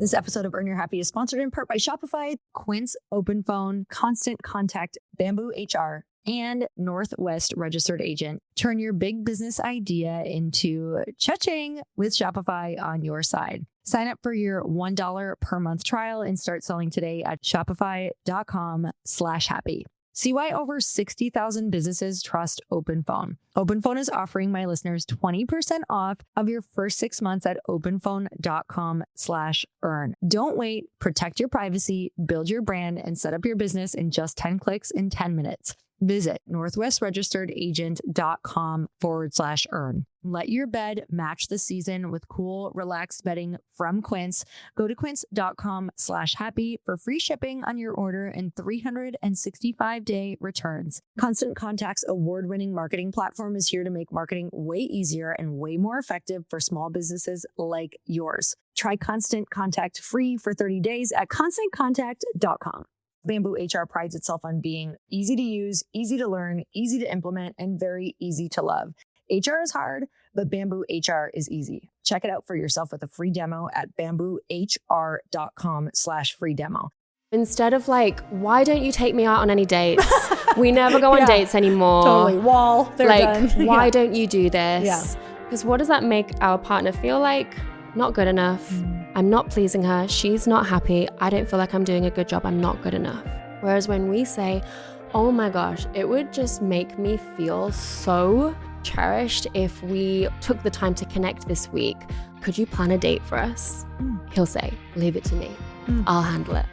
This episode of Earn Your Happy is sponsored in part by Shopify, Quince Open Phone, Constant Contact, Bamboo HR, and Northwest Registered Agent. Turn your big business idea into cha-ching with Shopify on your side. Sign up for your $1 per month trial and start selling today at shopify.com/happy. See why over 60,000 businesses trust OpenPhone. OpenPhone is offering my listeners 20% off of your first 6 months at openphone.com/earn. Don't wait. Protect your privacy, build your brand, and set up your business in just 10 clicks in 10 minutes. Visit northwestregisteredagent.com/earn. Let your bed match the season with cool, relaxed bedding from Quince. Go to quince.com/happy for free shipping on your order and 365-day returns. Constant Contact's award-winning marketing platform is here to make marketing way easier and way more effective for small businesses like yours. Try Constant Contact free for 30 days at constantcontact.com. Bamboo HR prides itself on being easy to use, easy to learn, easy to implement, and very easy to love. HR is hard, but Bamboo HR is easy. Check it out for yourself with a free demo at bamboohr.com/free demo. Instead of like, why don't you take me out on any dates? We never go on dates anymore. Totally. Wall. They're like, done. Why don't you do this? Yeah. Because what does that make our partner feel like? Not good enough. I'm not pleasing her. She's not happy. I don't feel like I'm doing a good job. I'm not good enough. Whereas when we say, oh my gosh, it would just make me feel so cherished if we took the time to connect this week. Could you plan a date for us? He'll say, leave it to me. I'll handle it.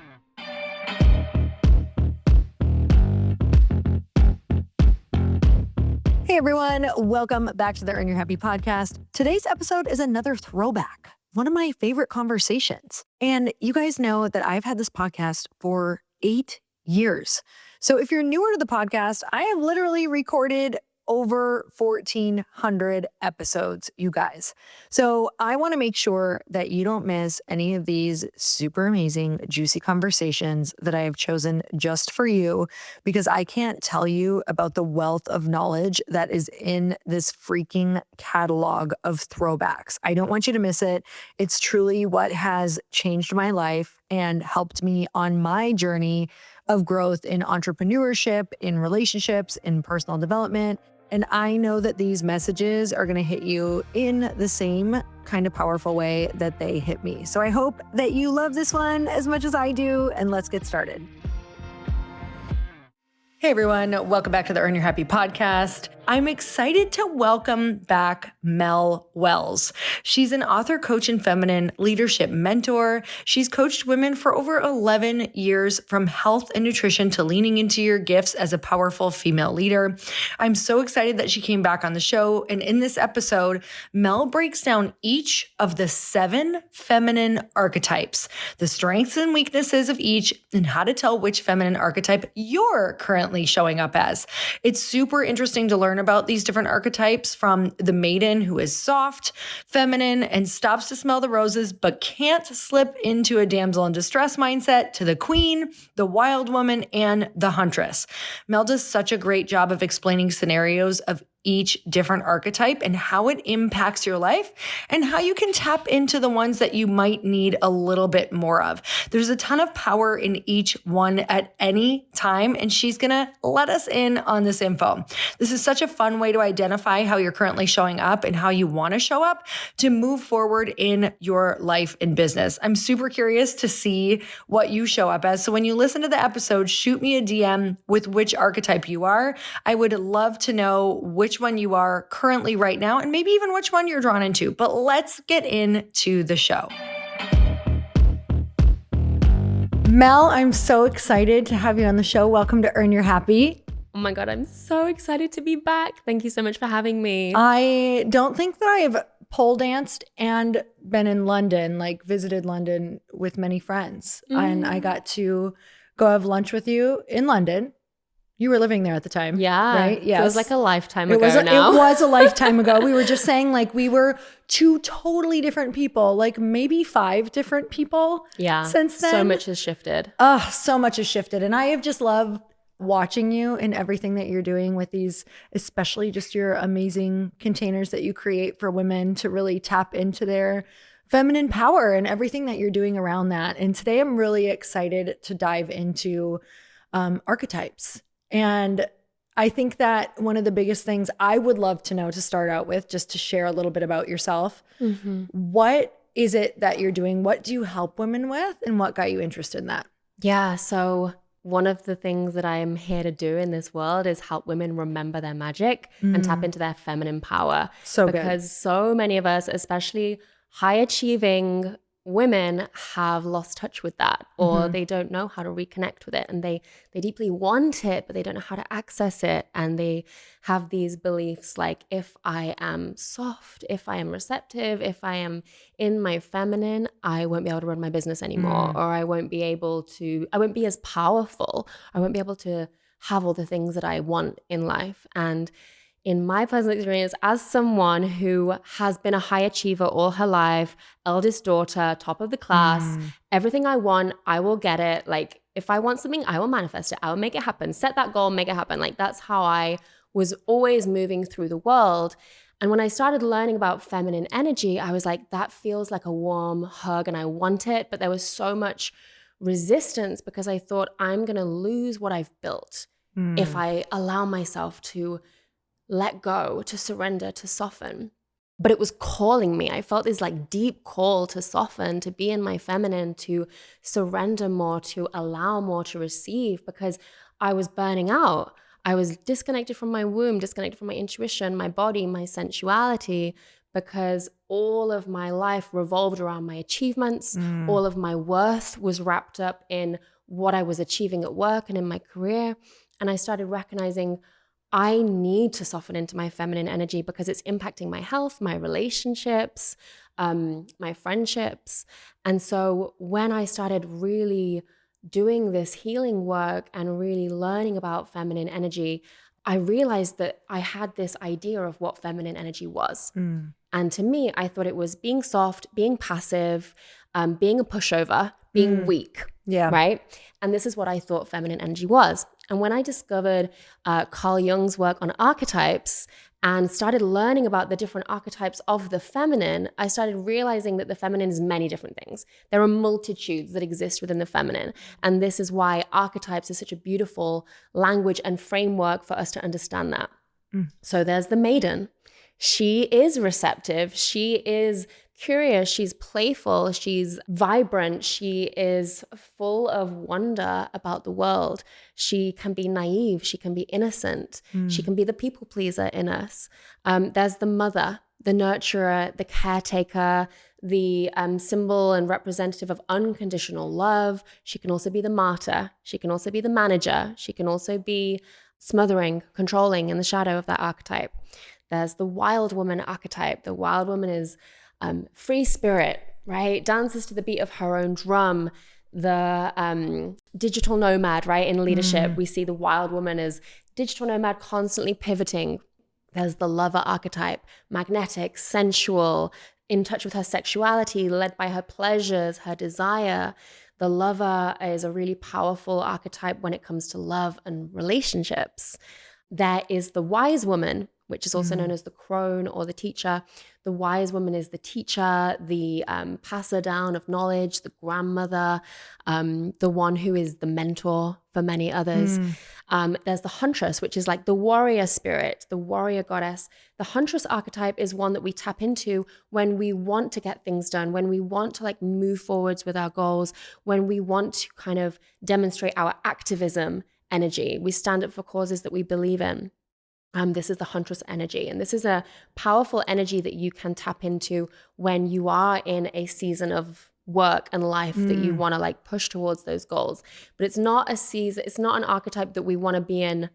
Hey everyone, welcome back to the Earn Your Happy podcast. Today's episode is another throwback, one of my favorite conversations. And you guys know that I've had this podcast for 8 years. So if you're newer to the podcast, I have literally recorded over 1,400 episodes, you guys. So I want to make sure that you don't miss any of these super amazing, juicy conversations that I have chosen just for you, because I can't tell you about the wealth of knowledge that is in this freaking catalog of throwbacks. I don't want you to miss it. It's truly what has changed my life and helped me on my journey of growth in entrepreneurship, in relationships, in personal development. And I know that these messages are going to hit you in the same kind of powerful way that they hit me. So I hope that you love this one as much as I do, and let's get started. Hey everyone, welcome back to the Earn Your Happy podcast. I'm excited to welcome back Mel Wells. She's an author, coach, and feminine leadership mentor. She's coached women for over 11 years, from health and nutrition to leaning into your gifts as a powerful female leader. I'm so excited that she came back on the show. And in this episode, Mel breaks down each of the 7 feminine archetypes, the strengths and weaknesses of each, and how to tell which feminine archetype you're currently showing up as. It's super interesting to learn about these different archetypes, from the maiden, who is soft, feminine, and stops to smell the roses, but can't slip into a damsel in distress mindset, to the queen, the wild woman, and the huntress. Mel does such a great job of explaining scenarios of each different archetype and how it impacts your life, and how you can tap into the ones that you might need a little bit more of. There's a ton of power in each one at any time, and she's gonna let us in on this info. This is such a fun way to identify how you're currently showing up and how you wanna show up to move forward in your life and business. I'm super curious to see what you show up as. So when you listen to the episode, shoot me a DM with which archetype you are. I would love to know which one you are currently right now, and maybe even which one you're drawn into. But let's get into the show. Mel, I'm so excited to have you on the show. Welcome to Earn Your Happy. Oh my God, I'm so excited to be back. Thank you so much for having me. I don't think that I've pole danced and been in London, like visited London with many friends. And I got to go have lunch with you in London. You were living there at the time. Yeah. Right? Yes. It was like a lifetime ago It now. was a lifetime ago. We were just saying, like, we were 2 totally different people, like maybe 5 different people. Yeah. Since then. So much has shifted. Oh, so much has shifted. And I have just loved watching you and everything that you're doing with these, especially just your amazing containers that you create for women to really tap into their feminine power and everything that you're doing around that. And today I'm really excited to dive into archetypes. And I think that one of the biggest things I would love to know to start out with, just to share a little bit about yourself, what is it that you're doing? What do you help women with? And what got you interested in that? Yeah, so one of the things that I'm here to do in this world is help women remember their magic and tap into their feminine power. So because good. so many of us, especially high achieving women, have lost touch with that, or they don't know how to reconnect with it, and they deeply want it, but they don't know how to access it. And they have these beliefs like, if I am soft, if I am receptive, if I am in my feminine, I won't be able to run my business anymore, or I won't be as powerful, I won't be able to have all the things that I want in life. And in my personal experience, as someone who has been a high achiever all her life, eldest daughter, top of the class, everything I want, I will get it. Like, if I want something, I will manifest it. I will make it happen. Set that goal, make it happen. Like, that's how I was always moving through the world. And when I started learning about feminine energy, I was like, that feels like a warm hug and I want it. But there was so much resistance because I thought, I'm going to lose what I've built if I allow myself to let go, to surrender, to soften. But it was calling me. I felt this like deep call to soften, to be in my feminine, to surrender more, to allow more, to receive, because I was burning out. I was disconnected from my womb, disconnected from my intuition, my body, my sensuality, because all of my life revolved around my achievements. All of my worth was wrapped up in what I was achieving at work and in my career. And I started recognizing I need to soften into my feminine energy because it's impacting my health, my relationships, my friendships. And so when I started really doing this healing work and really learning about feminine energy, I realized that I had this idea of what feminine energy was. And to me, I thought it was being soft, being passive, being a pushover, being weak. Yeah. Right. And this is what I thought feminine energy was. And when I discovered Carl Jung's work on archetypes and started learning about the different archetypes of the feminine, I started realizing that the feminine is many different things. There are multitudes that exist within the feminine. And this is why archetypes is such a beautiful language and framework for us to understand that. So there's the maiden. She is receptive. She is curious. She's playful. She's vibrant. She is full of wonder about the world. She can be naive. She can be innocent. She can be the people pleaser in us. There's the mother, the nurturer, the caretaker, the symbol and representative of unconditional love. She can also be the martyr. She can also be the manager. She can also be smothering, controlling in the shadow of that archetype. There's the wild woman archetype. The wild woman is free spirit, right? Dances to the beat of her own drum. The digital nomad, right? In leadership, we see the wild woman as digital nomad, constantly pivoting. There's the lover archetype, magnetic, sensual, in touch with her sexuality, led by her pleasures, her desire. The lover is a really powerful archetype when it comes to love and relationships. There is the wise woman, which is also known as the crone or the teacher. The wise woman is the teacher, the passer down of knowledge, the grandmother, the one who is the mentor for many others. There's the huntress, which is like the warrior spirit, the warrior goddess. The huntress archetype is one that we tap into when we want to get things done, when we want to like move forwards with our goals, when we want to kind of demonstrate our activism energy. We stand up for causes that we believe in. This is the huntress energy. And this is a powerful energy that you can tap into when you are in a season of work and life that you want to like push towards those goals. But it's not a season, it's not an archetype that we want to be in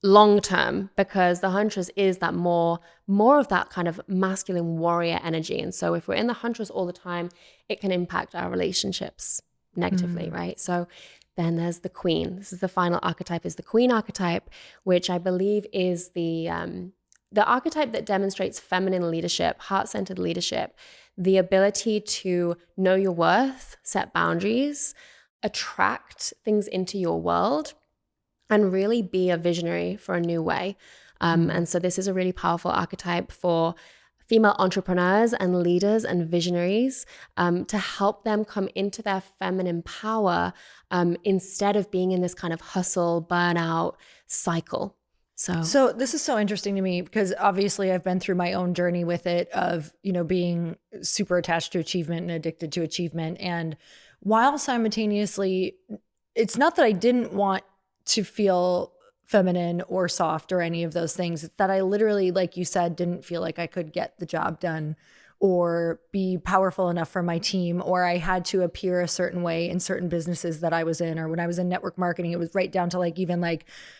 long term, because the huntress is that more of that kind of masculine warrior energy. And so if we're in the huntress all the time, it can impact our relationships negatively, right? So then there's the queen. This is the final archetype, is the queen archetype, which I believe is the archetype that demonstrates feminine leadership, heart-centered leadership, the ability to know your worth, set boundaries, attract things into your world, and really be a visionary for a new way. And so this is a really powerful archetype for female entrepreneurs and leaders and visionaries to help them come into their feminine power instead of being in this kind of hustle, burnout cycle. So this is so interesting to me because obviously I've been through my own journey with it of, being super attached to achievement and addicted to achievement. And while simultaneously, it's not that I didn't want to feel feminine or soft or any of those things. It's that I literally, like you said, didn't feel like I could get the job done or be powerful enough for my team, or I had to appear a certain way in certain businesses that I was in, or when I was in network marketing, it was right down to even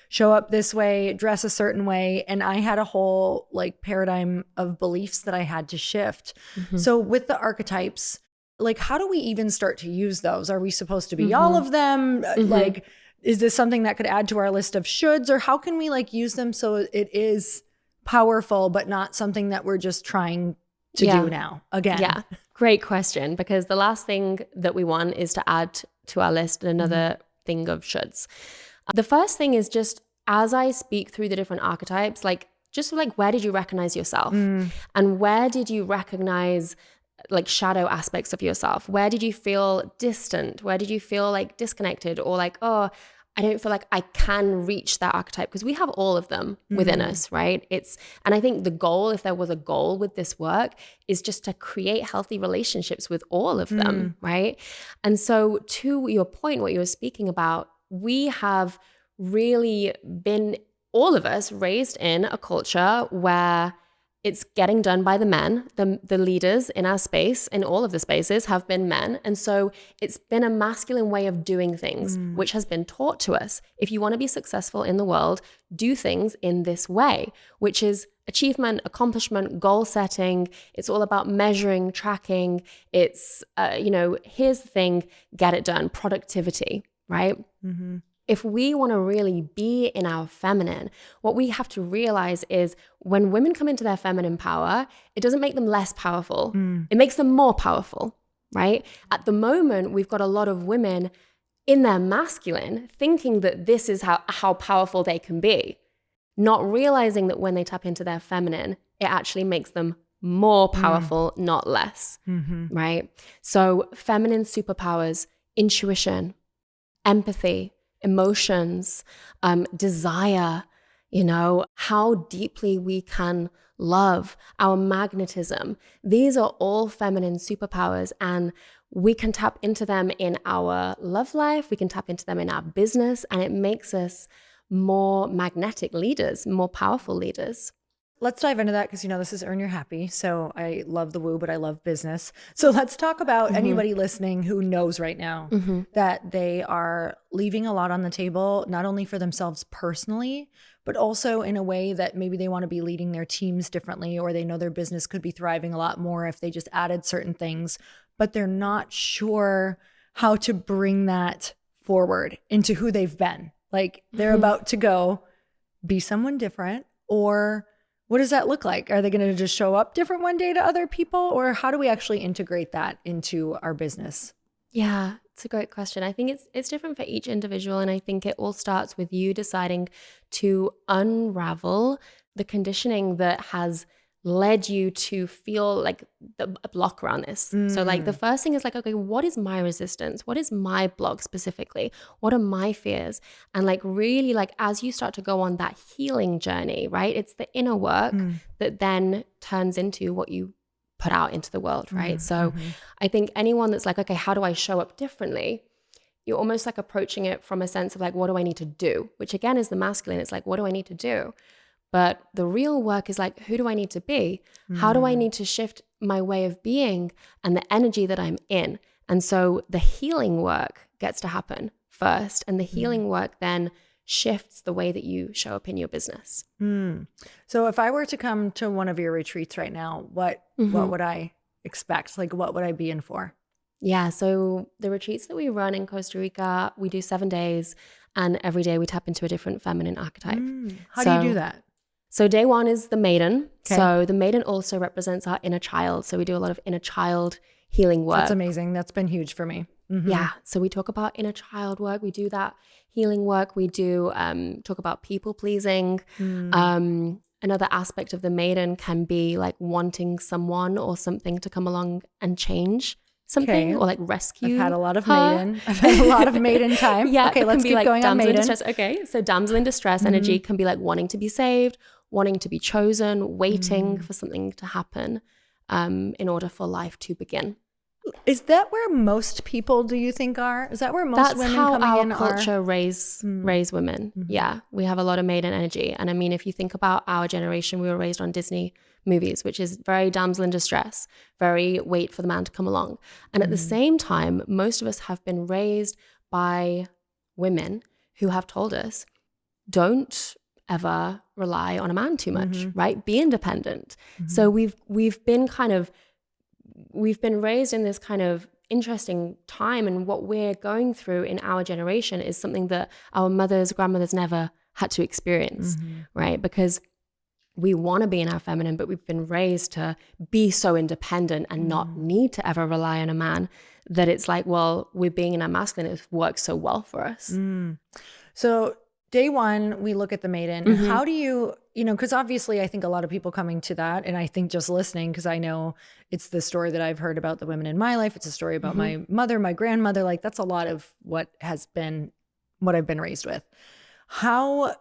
show up this way, dress a certain way. And I had a whole paradigm of beliefs that I had to shift. So with the archetypes, how do we even start to use those? Are we supposed to be all of them? Is this something that could add to our list of shoulds, or how can we use them so it is powerful, but not something that we're just trying to do now again? Yeah, great question, because the last thing that we want is to add to our list another thing of shoulds. The first thing is just as I speak through the different archetypes, where did you recognize yourself? And where did you recognize shadow aspects of yourself? Where did you feel distant? Where did you feel disconnected, or oh, I don't feel like I can reach that archetype? Because we have all of them within us, right? And I think the goal, if there was a goal with this work, is just to create healthy relationships with all of them, right? And so to your point, what you were speaking about, we have really been, all of us, raised in a culture where it's getting done by the men. The leaders in our space, in all of the spaces, have been men. And so it's been a masculine way of doing things, which has been taught to us. If you want to be successful in the world, do things in this way, which is achievement, accomplishment, goal setting. It's all about measuring, tracking. It's, here's the thing, get it done, productivity, right? If we want to really be in our feminine, what we have to realize is when women come into their feminine power, it doesn't make them less powerful. It makes them more powerful, right? At the moment, we've got a lot of women in their masculine thinking that this is how powerful they can be, not realizing that when they tap into their feminine, it actually makes them more powerful, not less, right? So feminine superpowers, intuition, empathy, emotions, desire, how deeply we can love, our magnetism. These are all feminine superpowers, and we can tap into them in our love life. We can tap into them in our business, and it makes us more magnetic leaders, more powerful leaders. Let's dive into that because, this is Earn Your Happy. So I love the woo, but I love business. So let's talk about anybody listening who knows right now that they are leaving a lot on the table, not only for themselves personally, but also in a way that maybe they want to be leading their teams differently, or they know their business could be thriving a lot more if they just added certain things, but they're not sure how to bring that forward into who they've been. They're about to go be someone different, or what does that look like? Are they going to just show up different one day to other people? Or how do we actually integrate that into our business? Yeah, it's a great question. I think it's different for each individual. And I think it all starts with you deciding to unravel the conditioning that has led you to feel a block around this. So the first thing is okay, what is my resistance? What is my block specifically? What are my fears? And really as you start to go on that healing journey, right? It's the inner work that then turns into what you put out into the world, right? So I think anyone that's okay, how do I show up differently? You're almost approaching it from a sense of what do I need to do? Which again is the masculine. It's what do I need to do? But the real work is who do I need to be? How do I need to shift my way of being and the energy that I'm in? And so the healing work gets to happen first. And the healing work then shifts the way that you show up in your business. So if I were to come to one of your retreats right now, what would I expect? What would I be in for? Yeah, so the retreats that we run in Costa Rica, we do 7 days, and every day we tap into a different feminine archetype. How do you do that? So day one is the maiden. Okay. So the maiden also represents our inner child. So we do a lot of inner child healing work. That's amazing. That's been huge for me. Yeah. So we talk about inner child work. We do that healing work. We do talk about people pleasing. another aspect of the maiden can be like wanting someone or something to come along and change something, or like rescue. I've had a lot of her. maiden. I've had a lot of maiden time. Yeah. Okay, let's keep like going on maiden. Okay. So damsel in distress energy can be like wanting to be saved, wanting to be chosen, waiting for something to happen in order for life to begin. Is that where most people, do you think, are? Is that where most women coming in are? That's how our culture raise women. Yeah, we have a lot of maiden energy. And I mean, if you think about our generation, we were raised on Disney movies, which is very damsel in distress, very wait for the man to come along. And at the same time, most of us have been raised by women who have told us, don't ever rely on a man too much, right? Be independent. So we've been raised in this kind of interesting time, and what we're going through in our generation is something that our mothers, grandmothers never had to experience, right? Because we want to be in our feminine, but we've been raised to be so independent and not need to ever rely on a man, that it's like, well, we're being in our masculine, it works so well for us. So day one, we look at the maiden. How do you, because obviously I think a lot of people coming to that, and I think just listening, because I know it's the story that I've heard about the women in my life. It's a story about my mother, my grandmother. Like that's a lot of what I've been raised with. How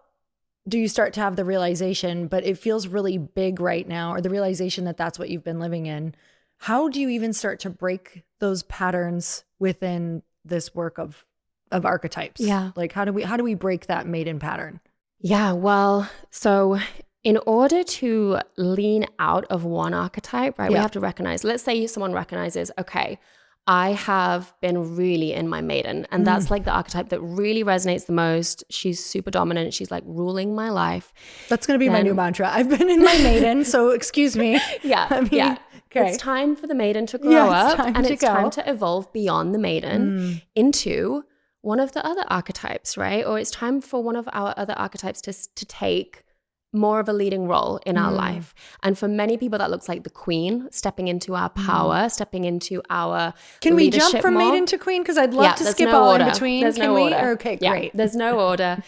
do you start to have the realization, but it feels really big right now, or the realization that that's what you've been living in? How do you even start to break those patterns within this work of archetypes? Yeah. Like how do we break that maiden pattern? Yeah, well, so in order to lean out of one archetype, right, we have to recognize, let's say someone recognizes, okay, I have been really in my maiden, and that's like the archetype that really resonates the most. She's super dominant. She's like ruling my life. That's going to be my new mantra. I've been in my maiden, so excuse me. Okay. It's time for the maiden to grow up, and it's time to evolve beyond the maiden into one of the other archetypes, right? Or it's time for one of our other archetypes to take more of a leading role in our life. And for many people, that looks like the queen, stepping into our power, stepping into our Can we leadership jump from more. maiden to queen? Because I'd love to skip no all order. in between. There's Can no we? order. Okay, great. There's no order.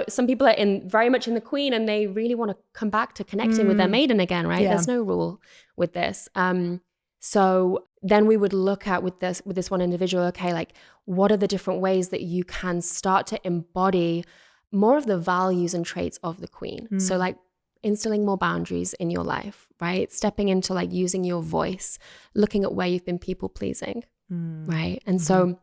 Some people are very much in the queen, and they really want to come back to connecting with their maiden again, right? There's no rule with this. So then we would look at with this one individual, okay, like what are the different ways that you can start to embody more of the values and traits of the queen? So like instilling more boundaries in your life, right? Stepping into like using your voice, looking at where you've been people pleasing, right? And so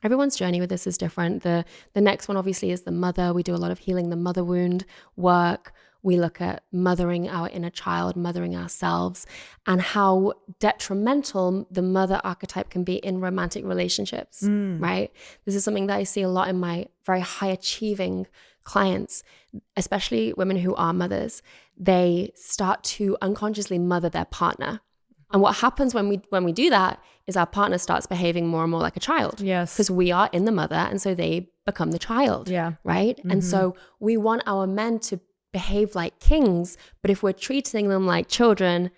everyone's journey with this is different. The next one obviously is the mother. We do a lot of healing the mother wound work. We look at mothering our inner child, mothering ourselves, and how detrimental the mother archetype can be in romantic relationships, right? This is something that I see a lot in my very high achieving clients, especially women who are mothers. They start to unconsciously mother their partner. And what happens when we do that is our partner starts behaving more and more like a child. Yes. Because we are in the mother, and so they become the child. Yeah. Right? And so we want our men to behave like kings, but if we're treating them like children,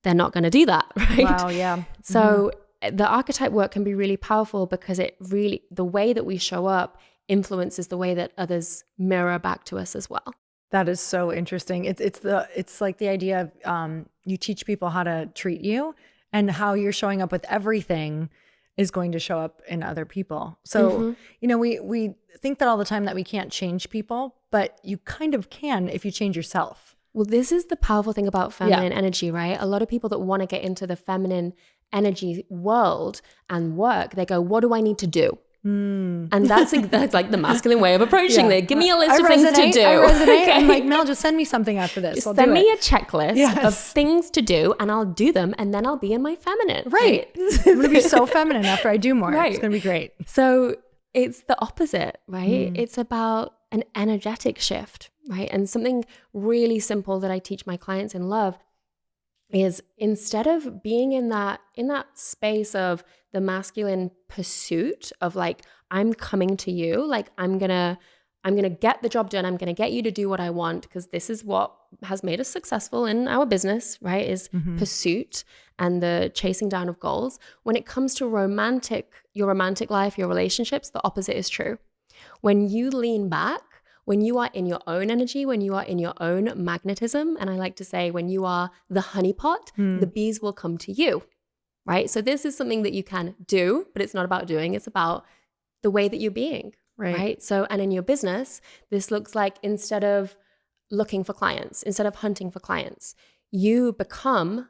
they're not going to do that, right? Wow, yeah. So the archetype work can be really powerful because the way that we show up influences the way that others mirror back to us as well. That is so interesting. It's like the idea of you teach people how to treat you, and how you're showing up with everything is going to show up in other people. So, we think that all the time that we can't change people, but you kind of can if you change yourself. Well, this is the powerful thing about feminine energy, right? A lot of people that want to get into the feminine energy world and work, they go, what do I need to do? And that's like the masculine way of approaching it. Give me a list of things to do. I resonate. Okay. I'm like, Mel, just send me something after this. Send me a checklist of things to do, and I'll do them, and then I'll be in my feminine. Right. I'm going to be so feminine after I do more. Right. It's going to be great. So it's the opposite, right? It's about an energetic shift, right? And something really simple that I teach my clients in love is, instead of being in that space of the masculine pursuit of like, I'm coming to you, like I'm gonna get the job done, I'm gonna get you to do what I want, because this is what has made us successful in our business, right? Is pursuit and the chasing down of goals. When it comes to your romantic life, your relationships, the opposite is true. When you lean back, when you are in your own energy, when you are in your own magnetism, and I like to say when you are the honeypot, the bees will come to you, right? So this is something that you can do, but it's not about doing. It's about the way that you're being, right? So, and in your business, this looks like instead of looking for clients, instead of hunting for clients, you become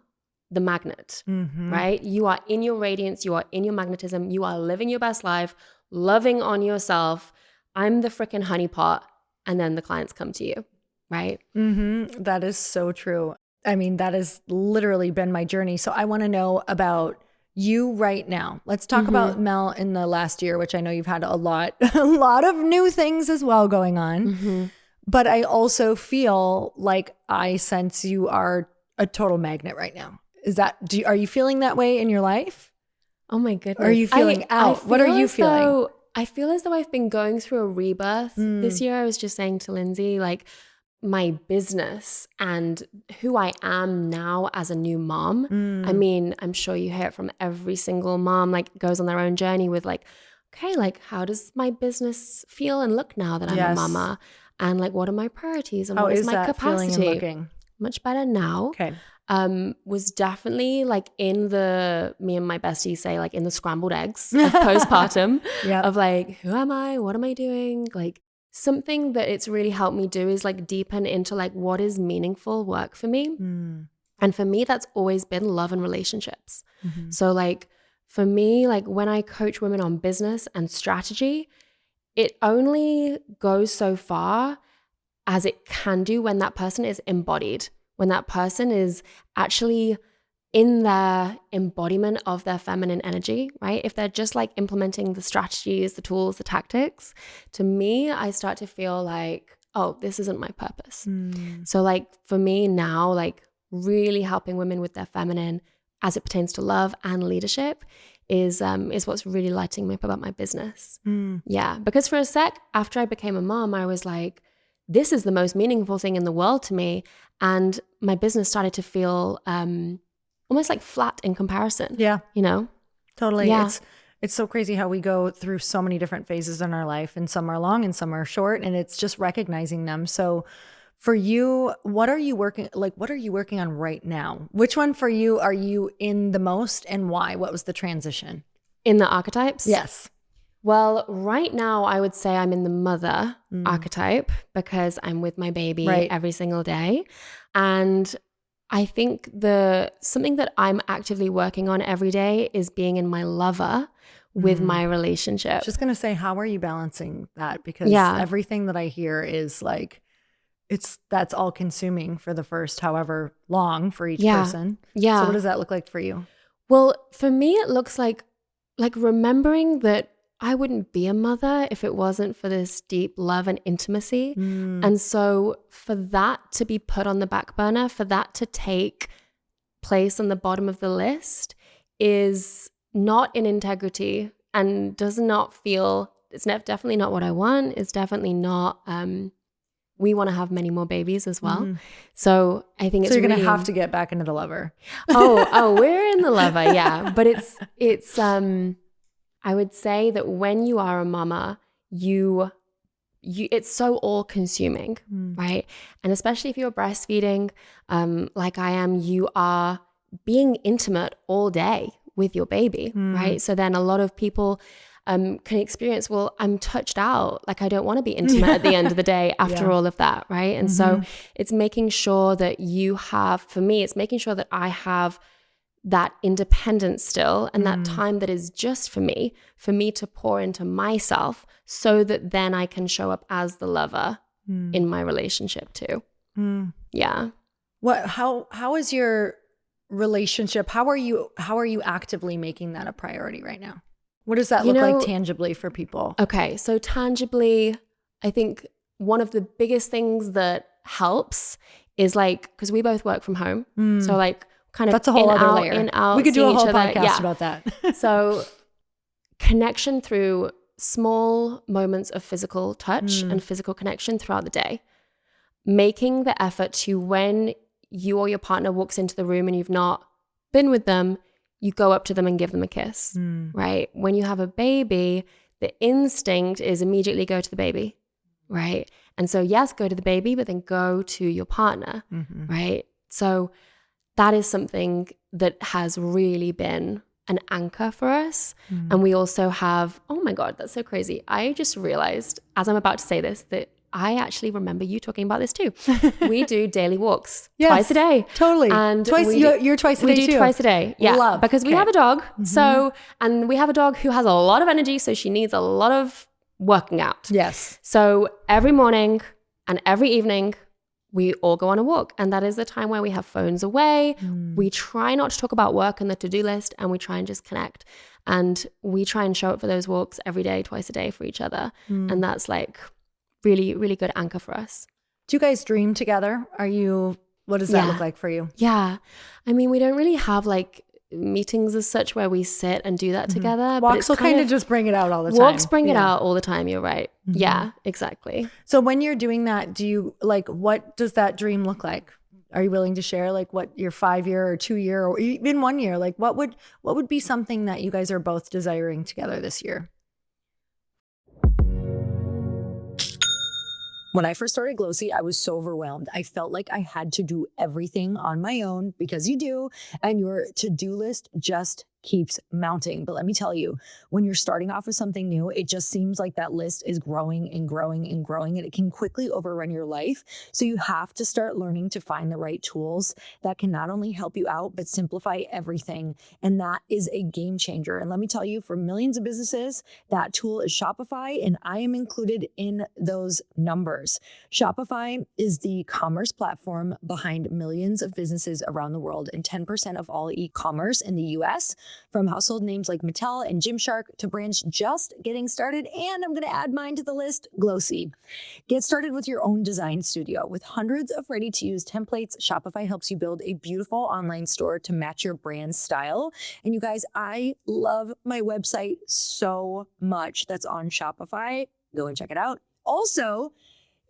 the magnet, right? You are in your radiance, you are in your magnetism, you are living your best life, loving on yourself. I'm the freaking honeypot, and then the clients come to you, right? That is so true. I mean, that has literally been my journey. So I want to know about you right now. Let's talk about Mel in the last year, which I know you've had a lot of new things as well going on. But I also feel like I sense you are a total magnet right now. Are you feeling that way in your life? Oh my goodness. Or are you feeling out? What are you feeling? I feel as though I've been going through a rebirth this year. I was just saying to Lindsay, like my business and who I am now as a new mom. I mean, I'm sure you hear it from every single mom, like goes on their own journey with like, okay, like how does my business feel and look now that I'm a mama? And like, what are my priorities and what is my capacity? Feeling and looking? Much better now. Okay. Was definitely like me and my bestie say like in the scrambled eggs of postpartum of like, who am I? What am I doing? Like something that it's really helped me do is like deepen into like what is meaningful work for me. And for me, that's always been love and relationships. So like for me, like when I coach women on business and strategy, it only goes so far as it can do when that person is embodied. When that person is actually in their embodiment of their feminine energy, right? If they're just like implementing the strategies, the tools, the tactics, to me, I start to feel like, oh, this isn't my purpose. So like for me now, like really helping women with their feminine as it pertains to love and leadership is what's really lighting me up about my business. Yeah, because for a sec after I became a mom, I was like, this is the most meaningful thing in the world to me. And my business started to feel almost like flat in comparison. Yeah. You know? Totally. Yeah. It's so crazy how we go through so many different phases in our life, and some are long and some are short, and it's just recognizing them. So for you, what are you working on right now? Which one for you are you in the most, and why? What was the transition? In the archetypes? Yes. Well, right now I would say I'm in the mother archetype because I'm with my baby every single day. And I think something that I'm actively working on every day is being in my lover with my relationship. I was just going to say, how are you balancing that? Because everything that I hear is like, that's all consuming for the first however long for each person. Yeah. So what does that look like for you? Well, for me, it looks like remembering that I wouldn't be a mother if it wasn't for this deep love and intimacy. And so for that to be put on the back burner, for that to take place on the bottom of the list is not in integrity and does not feel, it's definitely not what I want. It's definitely not, we want to have many more babies as well. So I think it's you're going to have to get back into the lover. Oh, we're in the lover. Yeah. But it's, I would say that when you are a mama, it's so all consuming, right? And especially if you're breastfeeding, like I am, you are being intimate all day with your baby, right? So then a lot of people can experience, well, I'm touched out. Like I don't want to be intimate at the end of the day after all of that, right? And so it's making sure that for me, it's making sure that I have that independence still and that time that is just for me to pour into myself so that then I can show up as the lover in my relationship too. Yeah. How is your relationship? How are you actively making that a priority right now? What does that look like tangibly for people? Okay. So tangibly, I think one of the biggest things that helps is like, because we both work from home. So like, kind of that's a whole other layer. We could do a whole podcast about that. So connection through small moments of physical touch and physical connection throughout the day. Making the effort to, when you or your partner walks into the room and you've not been with them, you go up to them and give them a kiss, right? When you have a baby, the instinct is immediately go to the baby, right? And so yes, go to the baby, but then go to your partner, right? So that is something that has really been an anchor for us. And we also have, oh my God, that's so crazy. I just realized as I'm about to say this, that I actually remember you talking about this too. We do daily walks twice a day. Totally. And you're twice a day too. We do twice a day. Yeah. Love. Because we have a dog. So, and we have a dog who has a lot of energy. So she needs a lot of working out. Yes. So every morning and every evening, we all go on a walk. And that is the time where we have phones away. We try not to talk about work and the to-do list, and we try and just connect. And we try and show up for those walks every day, twice a day for each other. And that's like really, really good anchor for us. Do you guys dream together? What does that look like for you? Yeah. I mean, we don't really have like meetings as such where we sit and do that together. Walks will kind of just bring it out all the time. Walks bring it out all the time. You're right. Yeah, exactly. So when you're doing that, do you like, what does that dream look like? Are you willing to share like what your 5-year or 2-year or even 1 year, like what would be something that you guys are both desiring together this year? When I first started Glossy, I was so overwhelmed. I felt like I had to do everything on my own, because you do, and your to-do list just keeps mounting. But let me tell you, when you're starting off with something new, it just seems like that list is growing and growing and growing, and it can quickly overrun your life. So you have to start learning to find the right tools that can not only help you out, but simplify everything. And that is a game changer. And let me tell you, for millions of businesses, that tool is Shopify, and I am included in those numbers. Shopify is the commerce platform behind millions of businesses around the world, and 10% of all e-commerce in the US, from household names like Mattel and Gymshark to brands just getting started. And I'm going to add mine to the list, Glossy. Get started with your own design studio. With hundreds of ready-to-use templates, Shopify helps you build a beautiful online store to match your brand's style. And you guys, I love my website so much that's on Shopify. Go and check it out. Also,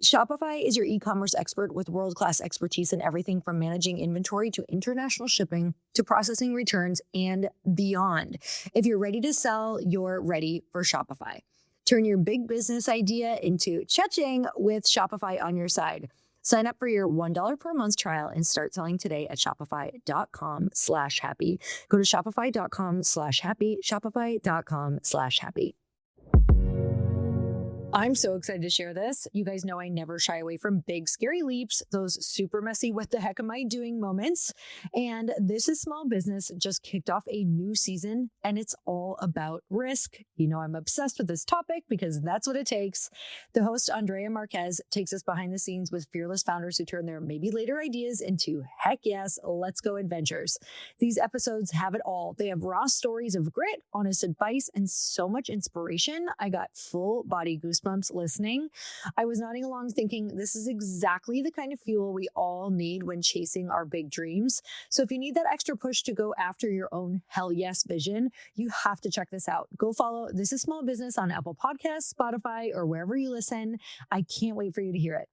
Shopify is your e-commerce expert with world-class expertise in everything from managing inventory to international shipping to processing returns and beyond. If you're ready to sell, you're ready for Shopify. Turn your big business idea into cha-ching with Shopify on your side. Sign up for your $1 per month trial and start selling today at shopify.com/happy. Go to shopify.com/happy, shopify.com/happy. I'm so excited to share this. You guys know I never shy away from big, scary leaps, those super messy, what the heck am I doing moments. And This is Small Business just kicked off a new season, and it's all about risk. You know, I'm obsessed with this topic because that's what it takes. The host, Andrea Marquez, takes us behind the scenes with fearless founders who turn their maybe later ideas into heck yes, let's go adventures. These episodes have it all. They have raw stories of grit, honest advice, and so much inspiration. I got full body goosebumps listening. I was nodding along thinking this is exactly the kind of fuel we all need when chasing our big dreams. So if you need that extra push to go after your own hell yes vision, you have to check this out. Go follow This is Small Business on Apple Podcasts, Spotify, or wherever you listen. I can't wait for you to hear it.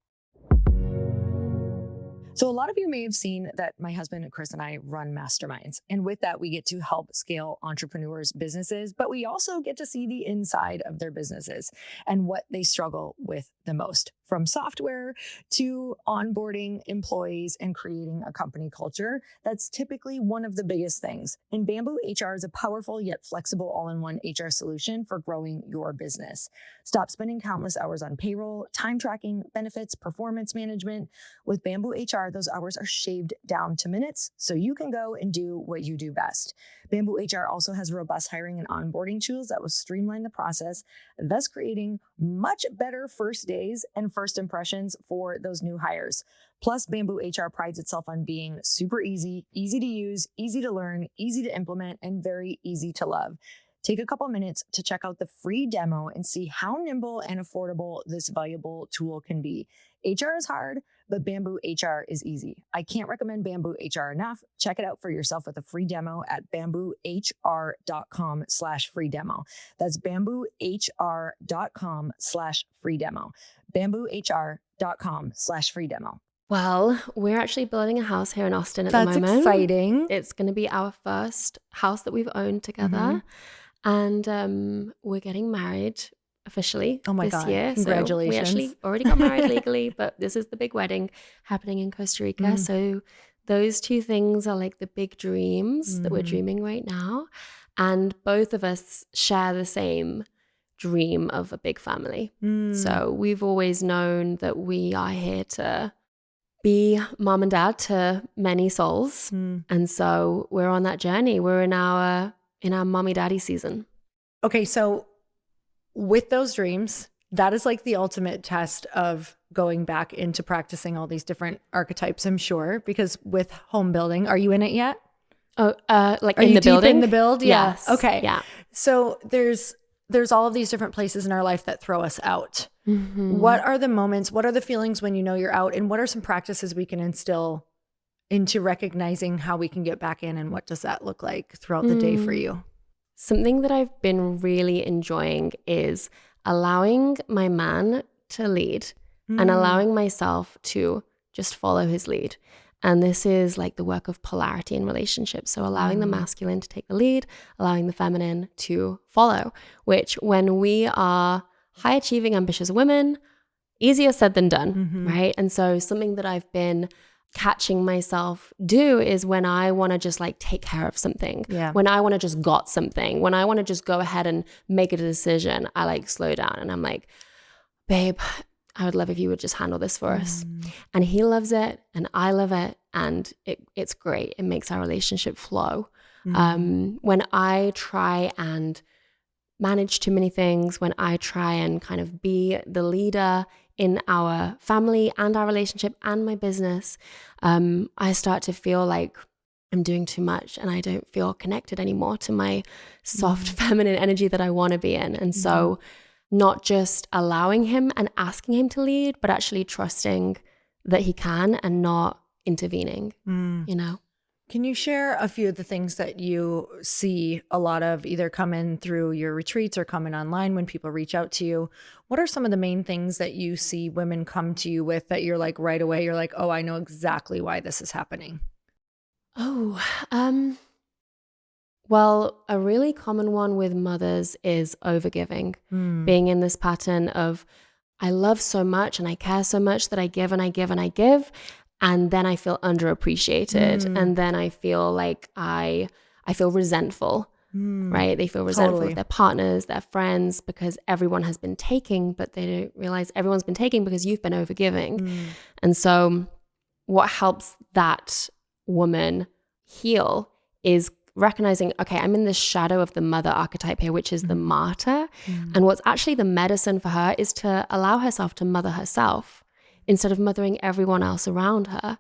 So a lot of you may have seen that my husband, Chris, and I run masterminds. And with that, we get to help scale entrepreneurs' businesses, but we also get to see the inside of their businesses and what they struggle with the most, from software to onboarding employees and creating a company culture. That's typically one of the biggest things. And Bamboo HR is a powerful yet flexible all-in-one HR solution for growing your business. Stop spending countless hours on payroll, time tracking, benefits, performance management. With Bamboo HR, those hours are shaved down to minutes so you can go and do what you do best. Bamboo HR also has robust hiring and onboarding tools that will streamline the process, thus creating much better first days and first impressions for those new hires. Plus, Bamboo HR prides itself on being super easy to use, easy to learn, easy to implement, and very easy to love. Take a couple minutes to check out the free demo and see how nimble and affordable this valuable tool can be. HR is hard, but Bamboo HR is easy. I can't recommend Bamboo HR enough. Check it out for yourself with a free demo at bamboohr.com/free demo. That's bamboohr.com/free demo. bamboohr.com/free demo. Well, we're actually building a house here in Austin at the moment. That's exciting. It's going to be our first house that we've owned together. And we're getting married officially Oh my this God. year. Congratulations. So we actually already got married legally, but this is the big wedding happening in Costa Rica. So those two things are like the big dreams that we're dreaming right now. And both of us share the same dream of a big family. So we've always known that we are here to be mom and dad to many souls. And so we're on that journey. We're in our mommy daddy season. Okay, so with those dreams, that is like the ultimate test of going back into practicing all these different archetypes, I'm sure, because with home building, are you in it yet? Oh, like Are in you the deep building? in the build? Yeah. Yes. Okay. Yeah. So there's all of these different places in our life that throw us out. What are the moments, what are the feelings when you know you're out, and what are some practices we can instill into recognizing how we can get back in, and what does that look like throughout the day for you? Something that I've been really enjoying is allowing my man to lead and allowing myself to just follow his lead. And this is like the work of polarity in relationships. So allowing the masculine to take the lead, allowing the feminine to follow, which when we are high achieving, ambitious women, easier said than done, right? And so something that I've been catching myself do is when I want to just like take care of something, when I want to just got something, when I want to just go ahead and make a decision, I like slow down and I'm like, babe, I would love if you would just handle this for us. And he loves it and I love it. And it's great. It makes our relationship flow. When I try and manage too many things, when I try and kind of be the leader in our family and our relationship and my business, I start to feel like I'm doing too much and I don't feel connected anymore to my soft feminine energy that I want to be in. And so not just allowing him and asking him to lead, but actually trusting that he can and not intervening, you know? Can you share a few of the things that you see a lot of either come in through your retreats or come in online when people reach out to you? What are some of the main things that you see women come to you with that you're like right away, you're like, oh, I know exactly why this is happening? Oh, well, a really common one with mothers is overgiving, being in this pattern of, I love so much and I care so much that I give and I give and I give. And then I feel underappreciated. And then I feel like I feel resentful, right? They feel resentful of their partners, their friends, because everyone has been taking, but they don't realize everyone's been taking because you've been overgiving. And so what helps that woman heal is recognizing, okay, I'm in the shadow of the mother archetype here, which is the martyr. And what's actually the medicine for her is to allow herself to mother herself instead of mothering everyone else around her.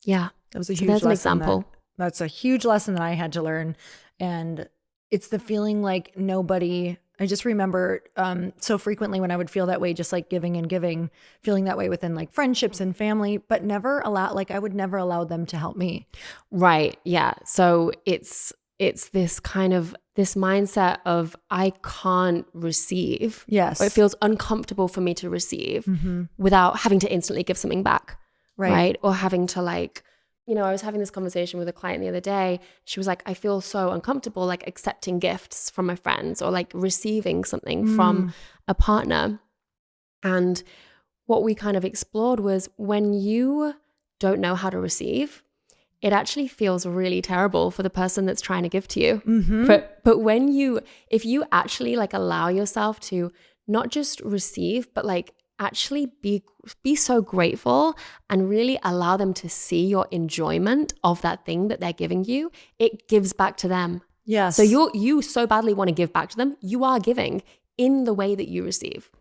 Yeah. That was a So huge there's lesson. an example. That's a huge lesson that I had to learn. And it's the feeling like nobody, I just remember so frequently when I would feel that way, just like giving and giving, feeling that way within like friendships and family, but never allow, like I would never allow them to help me. Right. Yeah. So it's this kind of this mindset of I can't receive. Yes. Or it feels uncomfortable for me to receive without having to instantly give something back. Right. Or having to like, you know, I was having this conversation with a client the other day. She was like, I feel so uncomfortable like accepting gifts from my friends or like receiving something from a partner. And what we kind of explored was when you don't know how to receive, it actually feels really terrible for the person that's trying to give to you. But when if you actually like allow yourself to not just receive, but like actually be so grateful and really allow them to see your enjoyment of that thing that they're giving you, it gives back to them. Yes. So you so badly want to give back to them, you are giving in the way that you receive.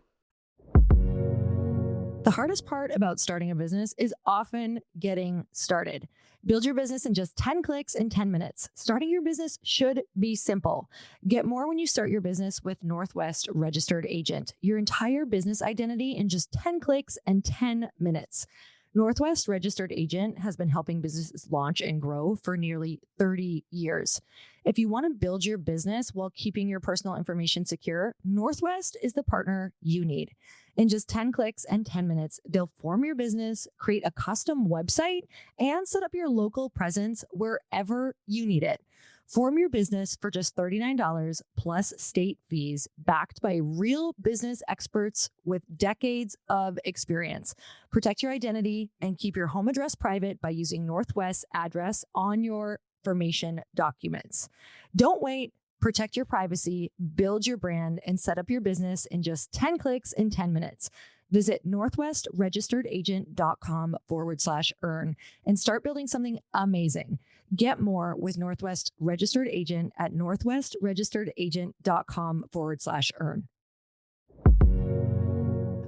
The hardest part about starting a business is often getting started. Build your business in just 10 clicks in 10 minutes. Starting your business should be simple. Get more when you start your business with Northwest Registered Agent. Your entire business identity in just 10 clicks and 10 minutes. Northwest Registered Agent has been helping businesses launch and grow for nearly 30 years. If you want to build your business while keeping your personal information secure, Northwest is the partner you need. In just 10 clicks and 10 minutes, they'll form your business, create a custom website, and set up your local presence wherever you need it. Form your business for just $39 plus state fees, backed by real business experts with decades of experience. Protect your identity and keep your home address private by using Northwest's address on your formation documents. Don't wait. Protect your privacy, build your brand, and set up your business in just 10 clicks in 10 minutes. Visit northwestregisteredagent.com/earn and start building something amazing. Get more with Northwest Registered Agent at northwestregisteredagent.com/earn.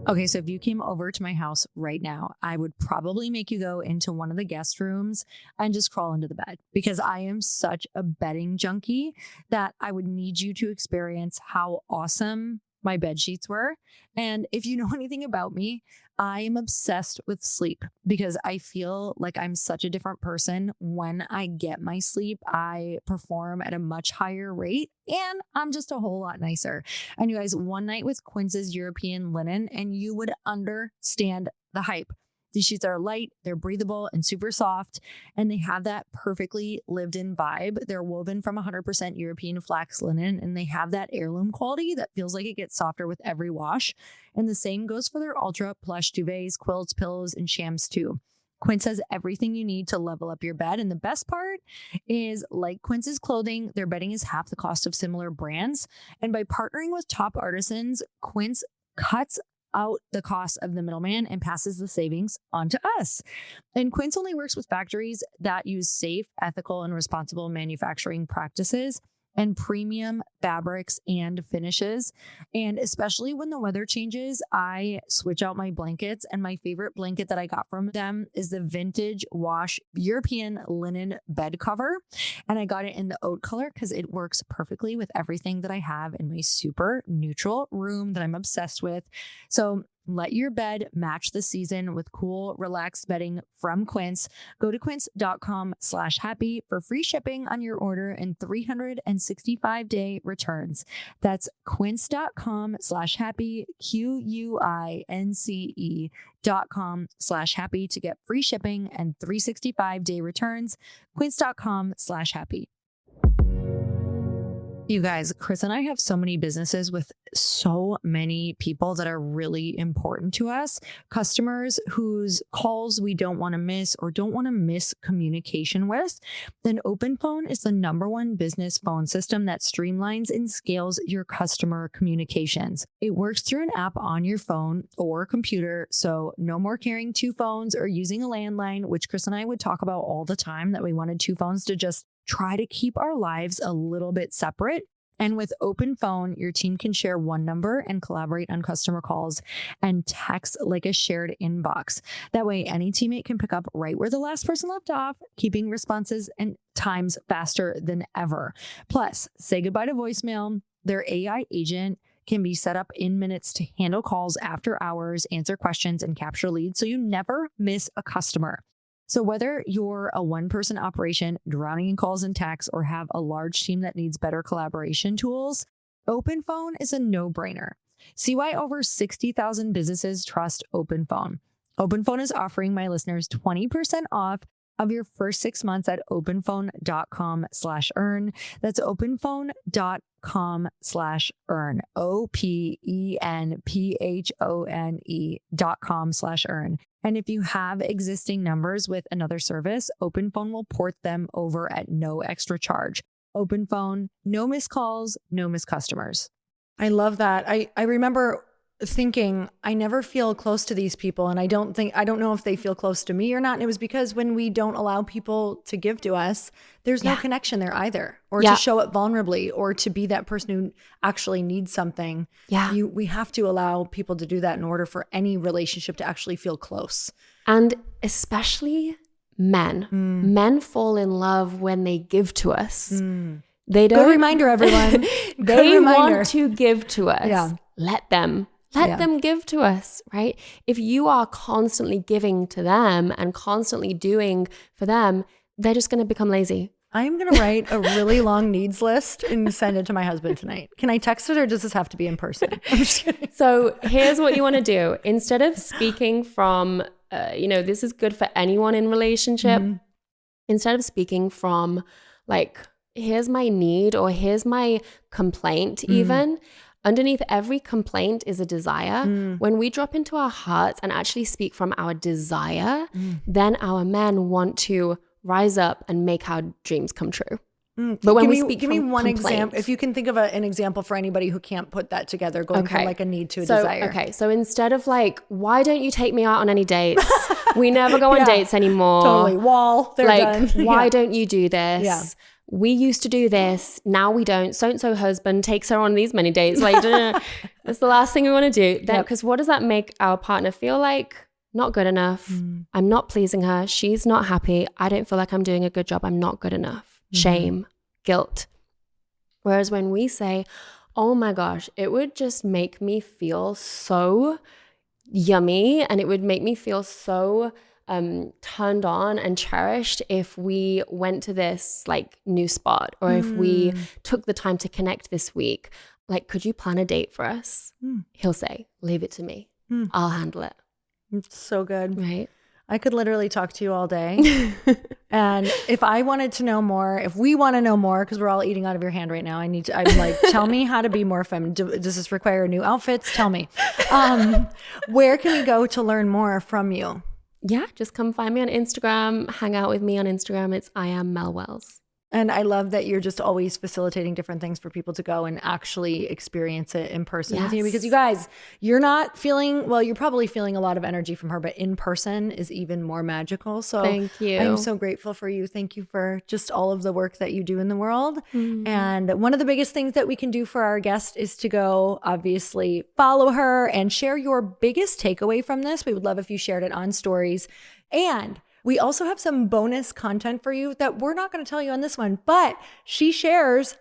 Okay, so if you came over to my house right now, I would probably make you go into one of the guest rooms and just crawl into the bed, because I am such a bedding junkie that I would need you to experience how awesome my bed sheets were. And if you know anything about me, I am obsessed with sleep because I feel like I'm such a different person. When I get my sleep, I perform at a much higher rate and I'm just a whole lot nicer. And you guys, one night with Quince's European linen and you would understand the hype. These sheets are light, they're breathable and super soft, and they have that perfectly lived-in vibe. They're woven from 100% European flax linen, and they have that heirloom quality that feels like it gets softer with every wash. And the same goes for their ultra plush duvets, quilts, pillows, and shams too. Quince has everything you need to level up your bed. And the best part is, like Quince's clothing, their bedding is half the cost of similar brands. And by partnering with top artisans, Quince cuts out the cost of the middleman and passes the savings on to us. And Quince only works with factories that use safe, ethical, and responsible manufacturing practices and premium fabrics and finishes. And especially when the weather changes, I switch out my blankets. And my favorite blanket that I got from them is the vintage wash European linen bed cover. And I got it in the oat color because it works perfectly with everything that I have in my super neutral room that I'm obsessed with. So let your bed match the season with cool, relaxed bedding from Quince. Go to quince.com/happy for free shipping on your order and 365-day returns. That's quince.com/happy, QUINCE.com/happy to get free shipping and 365-day returns. Quince.com/happy. You guys, Chris and I have so many businesses with so many people that are really important to us. Customers whose calls we don't want to miss or don't want to miss communication with. Then OpenPhone is the #1 business phone system that streamlines and scales your customer communications. It works through an app on your phone or computer, so no more carrying 2 phones or using a landline, which Chris and I would talk about all the time, that we wanted 2 phones to just try to keep our lives a little bit separate. And with OpenPhone, your team can share one number and collaborate on customer calls and text like a shared inbox. That way, any teammate can pick up right where the last person left off, keeping responses and times faster than ever. Plus, say goodbye to voicemail. Their AI agent can be set up in minutes to handle calls after hours, answer questions, and capture leads, so you never miss a customer. So whether you're a one-person operation drowning in calls and texts or have a large team that needs better collaboration tools, OpenPhone is a no-brainer. See why over 60,000 businesses trust OpenPhone. OpenPhone is offering my listeners 20% off of your first 6 months at openphone.com/earn. That's openphone.com/earn. openphone.com/earn. And if you have existing numbers with another service, OpenPhone will port them over at no extra charge. OpenPhone, no missed calls, no missed customers. I love that. I remember thinking, I never feel close to these people, and I don't know if they feel close to me or not. And it was because when we don't allow people to give to us, there's no connection there either, or to show up vulnerably, or to be that person who actually needs something. We have to allow people to do that in order for any relationship to actually feel close. And especially men. Men fall in love when they give to us. They don't. Good reminder, everyone. They want to give to us. Let them. Let them give to us, right? If you are constantly giving to them and constantly doing for them, they're just going to become lazy. I am going to write a really long needs list and send it to my husband tonight. Can I text it, or does this have to be in person? I'm just kidding. So here's what you want to do. Instead of speaking from, this is good for anyone in relationship. Instead of speaking from like here's my need or here's my complaint even. Underneath every complaint is a desire. When we drop into our hearts and actually speak from our desire, then our men want to rise up and make our dreams come true. But when give me one example. If you can think of an example for anybody who can't put that together, going from like a need to a desire. Okay, so instead of like, why don't you take me out on any dates? We never go on dates anymore. Totally. Wall. They're like, done. Why don't you do this? Yeah. We used to do this. Now we don't. So-and-so husband takes her on these many dates. Like, that's the last thing we want to do. Because what does that make our partner feel like? Not good enough. I'm not pleasing her. She's not happy. I don't feel like I'm doing a good job. I'm not good enough. Shame, guilt. Whereas when we say, oh my gosh, it would just make me feel so yummy and it would make me feel so turned on and cherished if we went to this like new spot or if we took the time to connect this week. Like, could you plan a date for us? He'll say, leave it to me. I'll handle it. It's so good. Right? I could literally talk to you all day. And if I wanted to know more, if we want to know more, because we're all eating out of your hand right now, I'm like, tell me how to be more feminine. Does this require new outfits? Tell me. Where can we go to learn more from you? Yeah, just come find me on Instagram. Hang out with me on Instagram. It's I am Mel Wells. And I love that you're just always facilitating different things for people to go and actually experience it in person with you. Because you guys, you're not feeling, well, you're probably feeling a lot of energy from her, but in person is even more magical. So thank you. I'm so grateful for you. Thank you for just all of the work that you do in the world. And one of the biggest things that we can do for our guest is to go, obviously, follow her and share your biggest takeaway from this. We would love if you shared it on stories. And we also have some bonus content for you that we're not going to tell you on this one, but she shares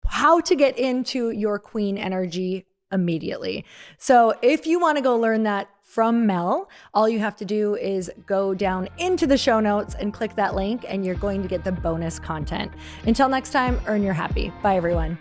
how to get into your queen energy immediately. So if you want to go learn that from Mel, all you have to do is go down into the show notes and click that link and you're going to get the bonus content. Until next time, earn your happy. Bye, everyone.